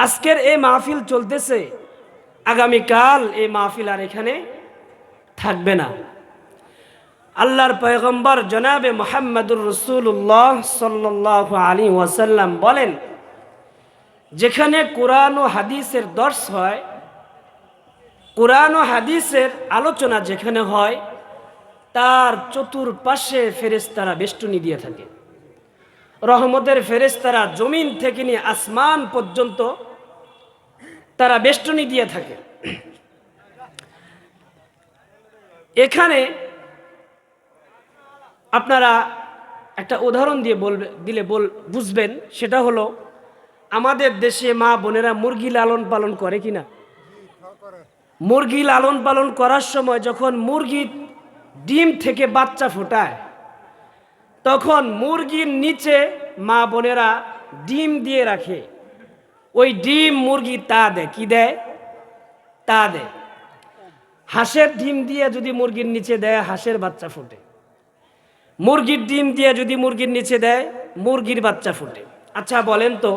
আজকের এই মাহফিল চলতেছে, আগামীকাল এই মাহফিল আর এখানে থাকবে না। আল্লাহর পয়গম্বর জনাবে মুহাম্মদুর রাসূলুল্লাহ সাল্লাল্লাহু আলাইহি ওয়াসাল্লাম বলেন, যেখানে কোরআন ও হাদিসের দর্স হয়, কোরআন ও হাদিসের আলোচনা যেখানে হয়, তার চতুর্পাশে ফেরেশতারা বেষ্টনী দিয়ে থাকে। রহমতের ফেরেশতারা জমিন থেকে নিয়ে আসমান পর্যন্ত তারা বেষ্টনী দিয়ে থাকে। এখানে আপনারা একটা উদাহরণ দিয়ে বুঝবেন, সেটা হলো আমাদের দেশে মা বোনেরা মুরগি লালন পালন করে কিনা। মুরগি লালন পালন করার সময় যখন মুরগি ডিম থেকে বাচ্চা ফোটায়, তখন মুরগির নিচে মা বোনেরা ডিম দিয়ে রাখে। ওই ডিম মুরগি তা দেয়, কি দেয়? তা দেয়। হাঁসের ডিম দিয়ে যদি মুরগির নিচে দেয়, হাঁসের বাচ্চা ফোটে। মুরগির ডিম দিয়ে যদি মুরগির নিচে দেয়, মুরগির বাচ্চা ফোটে। আচ্ছা বলেন তো,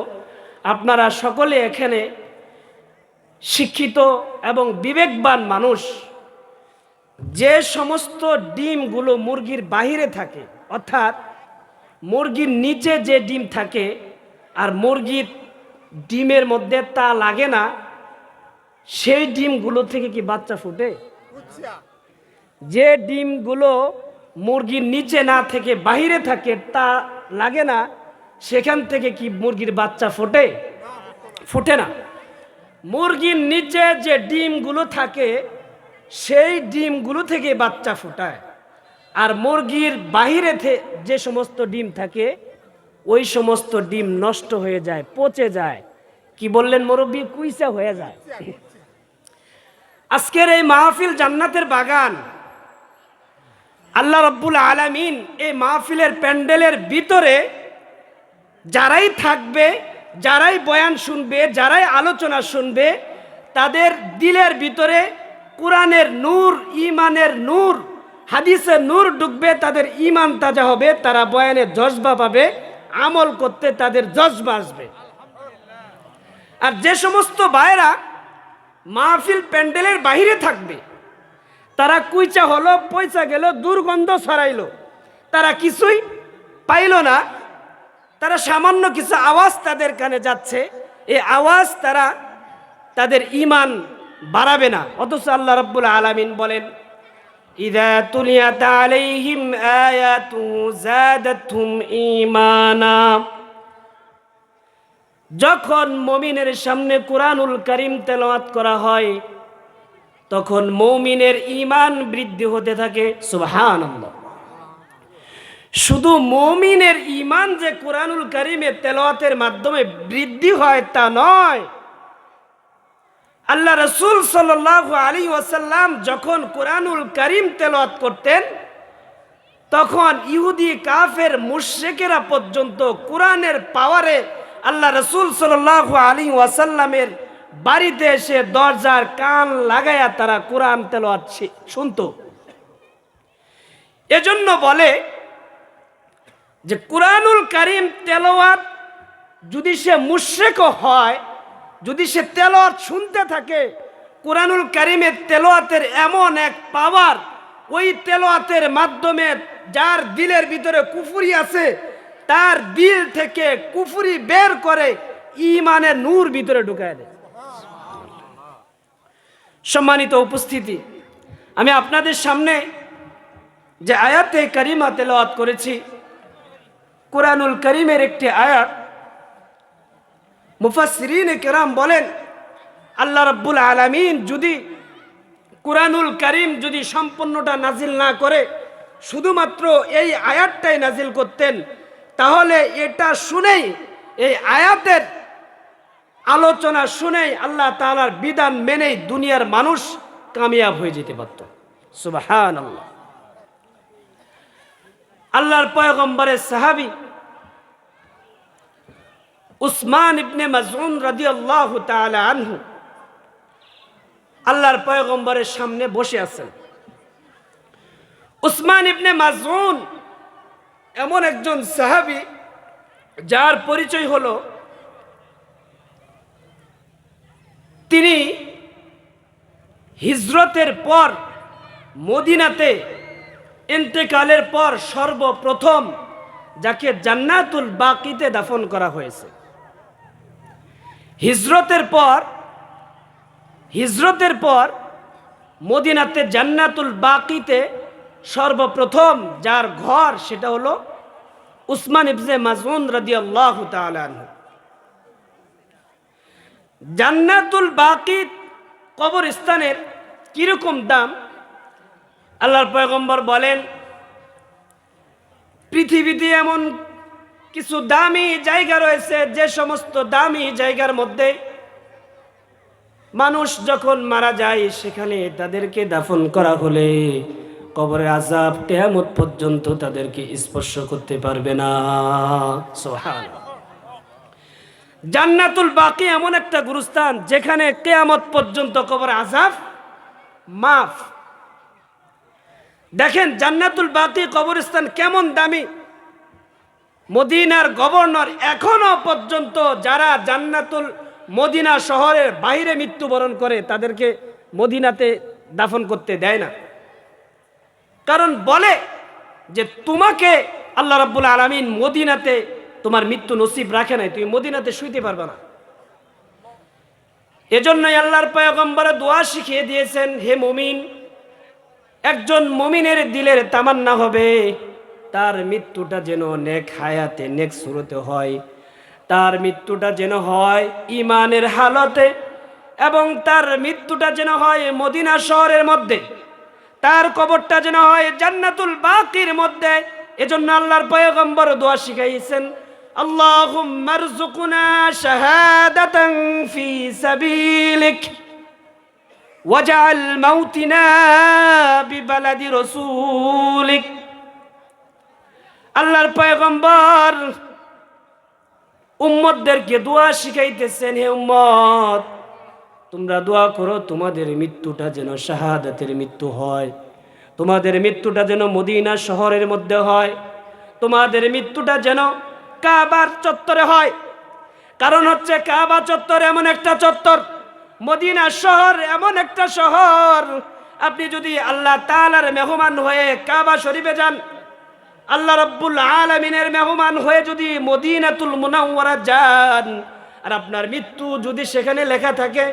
আপনারা সকলে এখানে শিক্ষিত এবং বিবেকবান মানুষ, যে সমস্ত ডিমগুলো মুরগির বাহিরে থাকে, অর্থাৎ মুরগির নিচে যে ডিম থাকে আর মুরগির ডিমের মধ্যে তা লাগে না, সেই ডিমগুলো থেকে কি বাচ্চা ফোটে? যে ডিমগুলো মুরগির নিচে না থেকে বাহিরে থাকে, তা লাগে না, সেখান থেকে কি মুরগির বাচ্চা ফোটে? ফোটে না। মুরগির নিচে যে ডিমগুলো থাকে, সেই ডিমগুলো থেকে বাচ্চা ফোটায়। আর মুরগির বাহিরে যে সমস্ত ডিম থাকে, ওই সমস্ত ডিম নষ্ট হয়ে যায়, পচে যায়। কি বললেন মুরব্বী? কুইসা হয়ে যায়। আজকের এই মাহফিল জান্নাতের বাগান। আল্লাহ রাব্বুল আলামিন এই মাহফিলের প্যান্ডেলের ভিতরে যারাই থাকবে, যারাই বয়ান শুনবে, যারাই আলোচনা শুনবে, তাদের দিলের ভিতরে কোরআনের নূর, ঈমানের নূর, হাদিসের নূর ঢুকবে। তাদের ঈমান তাজা হবে, তারা বয়ানের জজবা পাবে, আমল করতে তাদের জজবা আসবে। আর যে সমস্ত ভাইরা মাহফিল প্যান্ডেলের বাহিরে থাকবে, তারা কুইচা হলো, পয়সা গেল, দুর্গন্ধ ছড়াইলো, তারা কিছুই পাইল না। তারা সামান্য কিছু আওয়াজ তাদের কানে যাচ্ছে, এই আওয়াজ তাদের ঈমান বাড়াবে না। অথচ আল্লাহ রাব্বুল আলামিন বলেন, ইযা তুলিয়াত আলাইহিম আয়াতু যাদাতহুম ঈমানা। যখন মুমিনের সামনে কুরআনুল কারীম তেলাওয়াত করা হয়, তখন মুমিনের ঈমান বৃদ্ধি হতে থাকে। সুবহানাল্লাহ। শুধু মুমিনের ঈমান যে কুরআনুল কারীমের তেলাওয়াতের মাধ্যমে বৃদ্ধি হয় তা নয়। আল্লাহ রাসূল সাল্লাল্লাহু আলাইহি ওয়াসাল্লাম যখন কুরআনুল কারীম তেলাওয়াত করতেন, তখন ইহুদি, কাফের, মুশরিকেরা পর্যন্ত কোরআনের পাওয়ারে আল্লাহ রাসূল সাল্লাল্লাহু আলাইহি ওয়াসাল্লামের বাড়িতে এসে দরজার কান লাগায়া তারা কোরআন তেলাওয়াত শুনতো। এজন্য বলে যে কুরআনুল কারীম তেলাওয়াত যদি সে মুশরিকও হয়, যদি সে তেলাওয়াত শুনতে থাকে, কুরআনুল কারীমের তেলাওয়াতের এমন এক পাওয়ার, ওই তেলাওয়াতের মাধ্যমে যার দিলের ভিতরে কুফরি আছে, তার দিল থেকে কুফরি বের করে ঈমানের নূর ভিতরে ঢুকায় দেয়। সম্মানিত উপস্থিতি, আমি আপনাদের সামনে যে আয়াতে কারিমা তেলাওয়াত করেছি, কুরআনুল কারীমের একটি আয়াত। মুফাসসিরিনে কেরাম বলেন, আল্লাহ রাব্বুল আলামিন যদি কুরআনুল কারীম যদি সম্পূর্ণটা নাজিল না করে, শুধুমাত্র এই আয়াতটাই নাজিল করতেন, তাহলে এটা শুনেই, এই আয়াতের আলোচনা শুনেই, আল্লাহ তাআলার বিধান মেনেই দুনিয়ার মানুষ কামিয়াব হয়ে যেতে পারত। সুবহানাল্লাহ। আল্লাহর পয়গম্বরের সাহাবী উসমান ইবনে মাযউন রাদিয়াল্লাহু তাআলা আনহু আল্লাহর পয়গম্বরের সামনে বসে আছেন। উসমান ইবনে মাযউন এমন একজন সাহাবী যার পরিচয় হলো হিজরতের পর মদিনাতে ইন্তেকালের পর সর্বপ্রথম যাকে জান্নাতুল বাকিতে দাফন করা হয়েছে। হিজরতের পর মদিনাতে জান্নাতুল বাকিতে সর্বপ্রথম যার ঘর সেটা হলো উসমান ইবনে মাজউন রাদিয়াল্লাহু তাআলা আনহু। জান্নাতুল বাকি কবরস্থানের কিরকম দাম আল্লাহর পয়গম্বর বলেন, পৃথিবীতে এমন কিছু দামি জায়গা রয়েছে যে সমস্ত দামি জায়গার মধ্যে মানুষ যখন মারা যায় সেখানে তাদেরকে দাফন করা হলে কবরের আযাব কিয়ামত পর্যন্ত তাদেরকে স্পর্শ করতে পারবে না। সুবহানাল্লাহ। জান্নাতুল বাকি এমন একটা গুরুস্থান যেখানে কিয়ামত পর্যন্ত কবরের আযাব মাফ। দেখেন জান্নাতুল বাকি কবরস্থান কেমন দামি। মদিনার গভর্নর এখনো পর্যন্ত যারা জান্নাতুল মদিনা শহরের বাইরে মৃত্যুবরণ করে তাদেরকে মদিনাতে দাফন করতে দেয় না। কারণ বলে যে তোমাকে আল্লাহ রাব্বুল আলামিন মদিনাতে তোমার মৃত্যু নসিব রাখে নাই, তুমি মদিনাতে শুইতে পারবে না। এজন্যই আল্লাহর পয়গম্বর দোয়া শিখিয়ে দিয়েছেন, হে মুমিন, একজন মুমিনের দিলের তামান্না হবে তার মৃত্যুটা যেন নেক হায়াতে নেক সুরতে হয়, তার মৃত্যুটা যেন হয় ইমানের হালতে, এবং তার মৃত্যুটা যেন হয় মদিনা শহরের মধ্যে, তার কবরটা যেন হয় জান্নাতুল বাকির মধ্যে। এজন্য আল্লাহর পয়গম্বর দোয়া শিখাইছেন, আল্লাহুম্মা আরযুকনা শাহাদাতান ফি সাবিলিক ওয়াজআল মাউতিনা বিবালাদি রাসূলিক। আল্লাহর পয়গম্বর উম্মতদেরকে দোয়া শিখাইতেছেন, হে উম্মত, তোমরা দোয়া করো তোমাদের মৃত্যুটা যেন শাহাদাতের মৃত্যু হয়, তোমাদের মৃত্যুটা যেন মদিনা শহরের মধ্যে হয়, তোমাদের মৃত্যুটা যেন কাবার চত্বরে হয়। কারণ হচ্ছে কাবা চত্বর এমন একটা চত্বর, মদিনা শহর এমন একটা শহর, আপনি যদি আল্লাহ তাআলার মেহমান হয়ে কাবা শরীফে যান, আল্লাহ রাব্বুল আলামিনের মেহমান হয়ে যদি মদিনাতুল মুনাওয়ারা যান, আর আপনার মৃত্যু যদি সেখানে লেখা থাকে,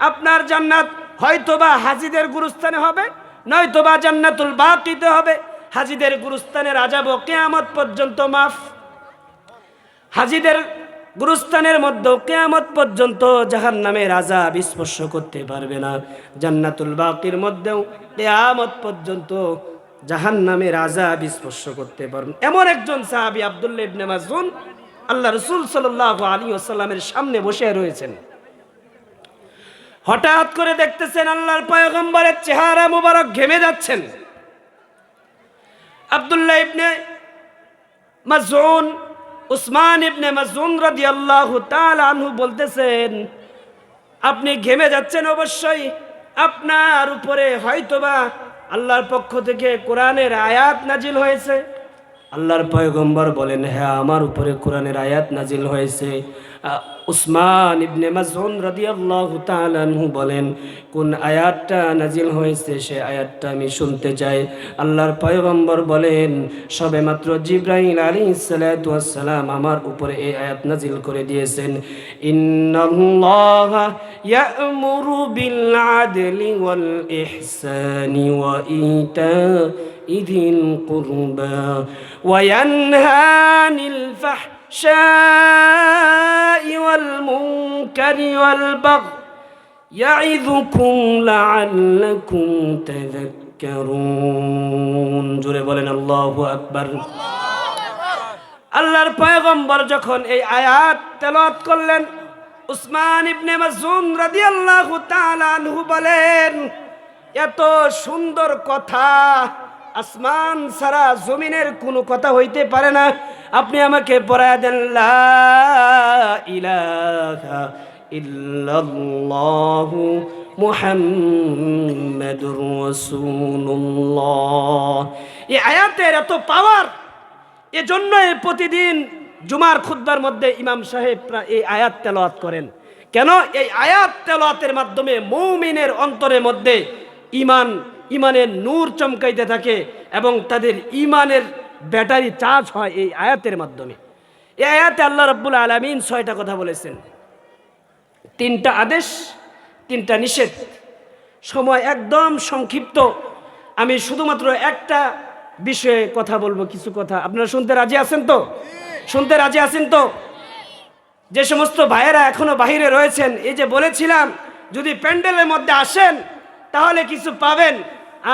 আপনার জান্নাত হয়তোবা হাজীদের গুরুস্থানে হবে, নয়তোবা জান্নাতুল বাকিতে হবে। হাজীদের গুরুস্থানের আযাব কিয়ামত পর্যন্ত মাফ, হাজীদের গুরুস্থানের মধ্যে কিয়ামত পর্যন্ত জাহান্নামের আযাব স্পর্শ করতে পারবে না। জান্নাতুল বাকির মধ্যেও কিয়ামত পর্যন্ত জাহান্নামের আযাব স্পর্শ করতে পারবে। এমন একজন সাহাবী আব্দুল্লাহ ইবনে মাসউদ আল্লাহ রাসূল সাল্লাল্লাহু আলাইহি ওয়াসাল্লামের সামনে বসে রয়েছেন। হঠাৎ করে দেখতেছেন আল্লাহর পয়গম্বরের চেহারা মুবারক ঘেমে যাচ্ছেন। আব্দুল্লাহ ইবনে মাসউদ উসমান ইবনে মাসউদ রাদিয়াল্লাহু তাআলা আনহু বলতেছেন, আপনি ঘেমে যাচ্ছেন, অবশ্যই আপনার উপরে হয়তোবা আল্লাহর পক্ষ থেকে কোরআনের আয়াত নাজিল হয়েছে। আল্লাহর পয়গম্বর বলেন, হ্যাঁ, আমার উপরে কোরআনের আয়াত নাজিল হয়েছে। উসমান ইবনে মাসউদ রাদিয়াল্লাহু তাআলা আনহু বলেন, কোন আয়াতটা নাজিল হয়েছে সে আয়াতটা আমি শুনতে চাই। আল্লাহর পয়গম্বর বলেন, সবেমাত্র জিবরাইল আলাইহিস সালাতু ওয়াস সালাম আমার উপরে এই আয়াত নাজিল করে দিয়েছেন, ইন্নাল্লাহা ইয়া'মুরু বিল আদলি ওয়াল ইহসানি ওয়া ইতাইযিল কুরবা ওয়া ইয়ানহা আনিল الفحشاء والمنكر والبغي يعظكم لعلكم تذكرون। জোরে বলেন আল্লাহু আকবার। আল্লাহর পয়গম্বর যখন এই আয়াত তেলাওয়াত করলেন, উসমান ইবনে মাসউদ রাদিয়াল্লাহু তাআলা আনহু বলেন, এত সুন্দর কথা আসমান ছাড়া জমিনের কোনো কথা হইতে পারে না। আপনি আমাকে পড়ায়া দেন, লা ইলাহা ইল্লাল্লাহু মুহাম্মাদুর রাসূলুল্লাহ। এই আয়াতের এত পাওয়ার, এজন্য প্রতিদিন জুমার খুতবার মধ্যে ইমাম সাহেব এই আয়াত তেলাওয়াত করেন। কেন? এই আয়াত তেলাওয়াতের মাধ্যমে মুমিনের অন্তরের মধ্যে ইমানের নূর চমকাইতে থাকে এবং তাদের ইমানের ব্যাটারি চার্জ হয় এই আয়াতের মাধ্যমে। এই আয়াতে আল্লাহ রাব্বুল আলামিন 6টা কথা বলেছেন, 3টা আদেশ, 3টা নিষেধ। সময় একদম সংক্ষিপ্ত, আমি শুধুমাত্র একটা বিষয়ে কথা বলবো, কিছু কথা। আপনারা শুনতে রাজি আছেন তো? শুনতে রাজি আছেন তো? যে সমস্ত ভাইয়েরা এখনো বাহিরে রয়েছেন, এই যে বলেছিলাম যদি প্যান্ডেলের মধ্যে আসেন তাহলে কিছু পাবেন,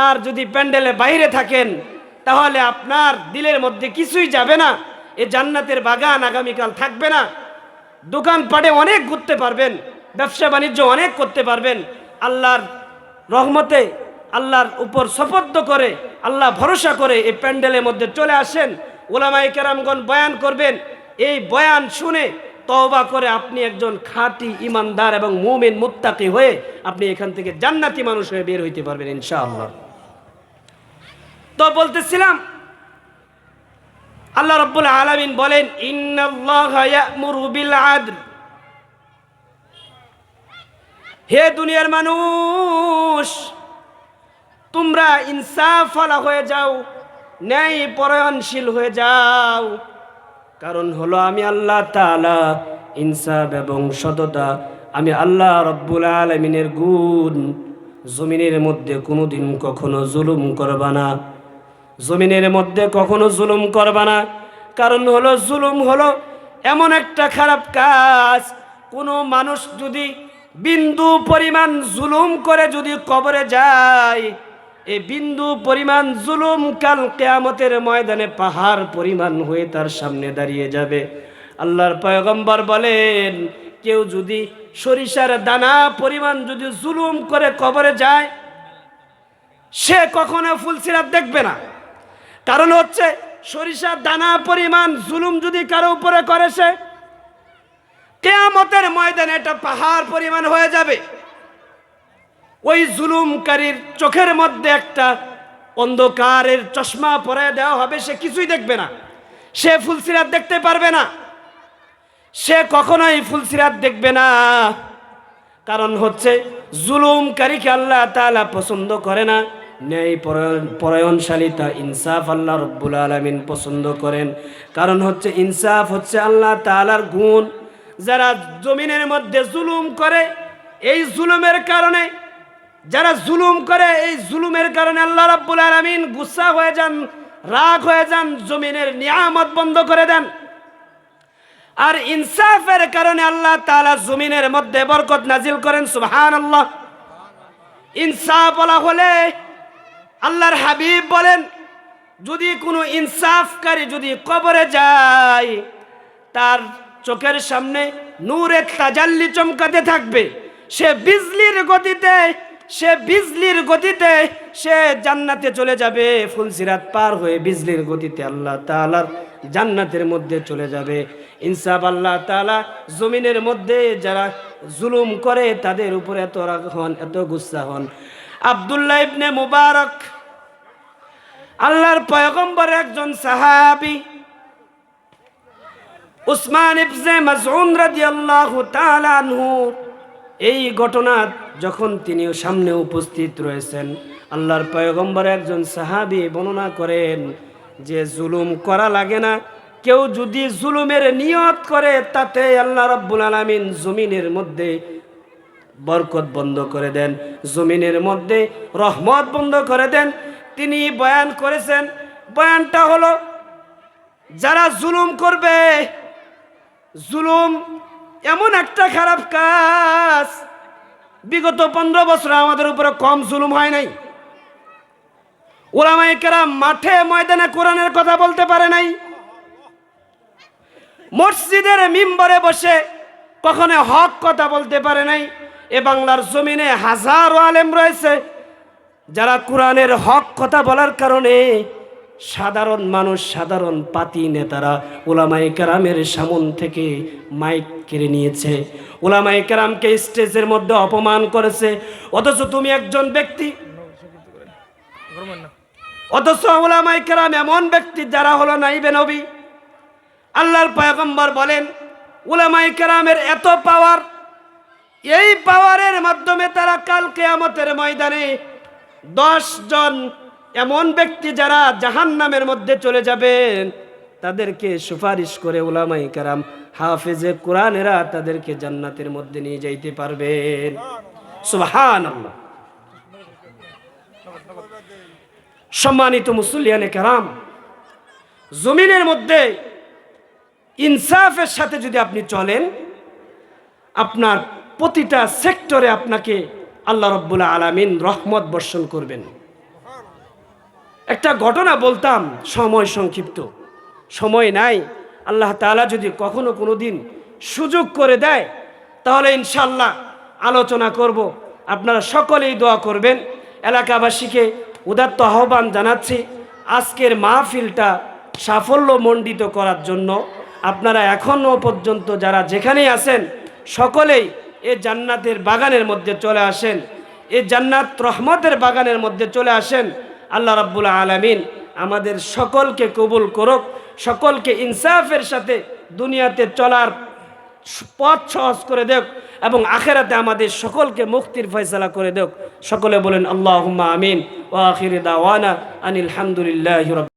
আর যদি প্যান্ডেলে বাইরে থাকেন তাহলে আপনার দিলের মধ্যে কিছুই যাবে না। এই জান্নাতের বাগান আগামীকাল থাকবে না। দোকানপাটে অনেক ঘুরতে পারবেন, ব্যবসা বাণিজ্য অনেক করতে পারবেন। আল্লাহর রহমতে, আল্লাহর উপর সফদ্দ করে, আল্লাহ ভরসা করে এই প্যান্ডেলের মধ্যে চলে আসেন। ওলামায়ে কেরামগণ বয়ান করবেন, এই বয়ান শুনে তওবা করে আপনি একজন খাঁটি ইমানদার এবং মুমিন মুত্তাকি হয়ে আপনি এখান থেকে জান্নাতি মানুষ হয়ে বের হইতে পারবেন ইনশাআল্লাহ। তো বলতেছিলাম, আল্লাহ রাব্বুল আলামিন বলেন, ইন্নাল্লাহা ইয়া'মুরু বিল আদল। হে দুনিয়ার মানুষ, তোমরা ইনসাফওয়ালা হয়ে যাও, ন্যায় পরায়ণশীল হয়ে যাও। কারণ হলো আমি আল্লাহ তাআলা ইনসাফ এবং সততা, আমি আল্লাহ রাব্বুল আলামিনের গুণ। জমিনের মধ্যে কোনোদিন কখনো জুলুম করবা না, জমিনের মধ্যে কখনো জুলুম করবা না। কারণ হলো জুলুম হলো এমন একটা খারাপ কাজ, কোনো মানুষ যদি বিন্দু পরিমাণ জুলুম করে যদি কবরে যায়, এই বিন্দু পরিমাণ জুলুম কাল কিয়ামতের ময়দানে পাহাড় পরিমাণ হয়ে তার সামনে দাঁড়িয়ে যাবে। আল্লাহর পয়গম্বর বলেন, কেউ যদি সরিষার দানা পরিমাণ যদি জুলুম করে কবরে যায়, সে কখনো ফুলসিরাত দেখবে না। কারণ হচ্ছে সরিষার দানা পরিমাণ জুলুম যদি কারো উপরে করে, সে কিয়ামতের ময়দানে এটা পাহাড় পরিমাণ হয়ে যাবে। ওই জুলুমকারীর চোখের মধ্যে একটা অন্ধকারের চশমা পরায় দেওয়া হবে, সে কিছুই দেখবে না, সে ফুলসিরাত দেখতে পারবে না, সে কখনোই ফুলসিরাত দেখবে না। কারণ হচ্ছে জুলুমকারীকে আল্লাহ তাআলা পছন্দ করে না, ন্যায় পরায়ণশালিতা ইনসাফ আল্লাহ রাব্বুল আলামিন পছন্দ করেন। কারণ হচ্ছে ইনসাফ হচ্ছে আল্লাহ তাআলার গুণ। যারা জমিনের মধ্যে জুলুম করে, এই জুলুমের কারণে, যারা জুলুম করে এই জুলুমের কারণে আল্লাহ রাব্বুল আলামিন গুসা হয়ে যান, রাগ হয়ে যান, জমিনের নিয়ামত বন্ধ করে দেন। আর ইনসাফের কারণে আল্লাহ তাআলা জমিনের মধ্যে বরকত নাজিল করেন। সুবহানাল্লাহ। ইনসাফ বলা হলে আল্লাহর হাবিব বলেন, যদি কোনো ইনসাফকারী যদি কবরে যায়, তার চোখের সামনে নূরের তাজাল্লি চমকাতে থাকবে। সে বিজলির গতিতে সে জান্নাতে চলে যাবে। ফুলসিরাত পার হয়ে বিজলির গতিতে আল্লাহ তাআলার জান্নাতের মধ্যে চলে যাবে। ইনসাফ আল্লাহ তাআলা জমিনের মধ্যে যারা জুলুম করে তাদের উপরে এত রাগ হন, এত গুসা হন। আব্দুল্লাহ ইবনে মুবারক, আল্লাহর পয়গম্বরের একজন সাহাবী, উসমান ইবনে মাযউন রাদিয়াল্লাহু তাআলা আনহু, এই ঘটনা যখন তিনি সামনে উপস্থিত রয়েছেন, আল্লাহর পয়গম্বর একজন সাহাবী বর্ণনা করেন যে জুলুম করা লাগে না, কেউ যদি জুলুমের নিয়ত করে তাতে আল্লাহ রাব্বুল আলামিন জমিনের মধ্যে বরকত বন্ধ করে দেন, জমিনের মধ্যে রহমত বন্ধ করে দেন। তিনি বয়ান করেছেন, বয়ানটা হলো যারা জুলুম করবে, জুলুম এমন একটা খারাপ কাজ, বিগত 15 বছর আমাদের উপরে কম জুলুম হয় নাই। উলামায়ে কেরাম মাঠে ময়দানে কোরআনের কথা বলতে পারে নাই, মসজিদের মিম্বরে বসে কখনো হক কথা বলতে পারে নাই। এ বাংলার জমিনে হাজারো আলেম রয়েছে যারা কোরআনের হক কথা বলার কারণে সাধারণ মানুষ, সাধারণ পাতি নেতারা উলামায়ে কেরামের সামন থেকে মাইক কেড়ে নিয়েছে, উলামায়ে কেরামকে স্টেজের মধ্যে অপমান করেছে। অথচ তুমি একজন ব্যক্তি, অথচ উলামায়ে কেরাম এমন ব্যক্তি যারা হলো নাইবে নবী। আল্লাহর পয়গম্বর বলেন, উলামায়ে কেরামের এত পাওয়ার, এই পাওয়ারের মাধ্যমে তারা কাল কিয়ামতের ময়দানে 10 জন এমন ব্যক্তি যারা জাহান্নামের মধ্যে চলে যাবেন, তাদেরকে সুপারিশ করে উলামায়ে কেরাম হাফেজে কোরআনেরা তাদেরকে জান্নাতের মধ্যে নিয়ে যাইতে পারবেন। সুবহানাল্লাহ। সম্মানিত মুসল্লিয়ানে কেরাম, জমিনের মধ্যে ইনসাফের সাথে যদি আপনি চলেন, আপনার প্রতিটা সেক্টরে আপনাকে আল্লাহ রাব্বুল আলামিন রহমত বর্ষণ করবেন। একটা ঘটনা বলতাম, সময় সংক্ষিপ্ত, সময় নাই। আল্লাহ তাআলা যদি কখনো কোনো দিন সুযোগ করে দেয় তাহলে ইনশাআল্লাহ আলোচনা করব। আপনারা সকলেই দোয়া করবেন। এলাকাবাসীকে উদাত্ত আহ্বান জানাচ্ছি, আজকের মাহফিলটা সাফল্যমণ্ডিত করার জন্য আপনারা এখনও পর্যন্ত যারা যেখানেই আছেন সকলেই এই জান্নাতের বাগানের মধ্যে চলে আসেন, এই জান্নাত রহমতের বাগানের মধ্যে চলে আসেন। আল্লাহ রাব্বুল আলামিন আমাদের সকলকে কবুল করুক, সকলকে ইনসাফের সাথে দুনিয়াতে চলার পথ সহজ করে দেখ এবং আখেরাতে আমাদের সকলকে মুক্তির ফয়সালা করে দেখ। সকলে বলেন আল্লাহুম্মা আমিন। ওয়া আখিরি দাওয়ানা আনিল হামদুলিল্লাহি রাব্বিল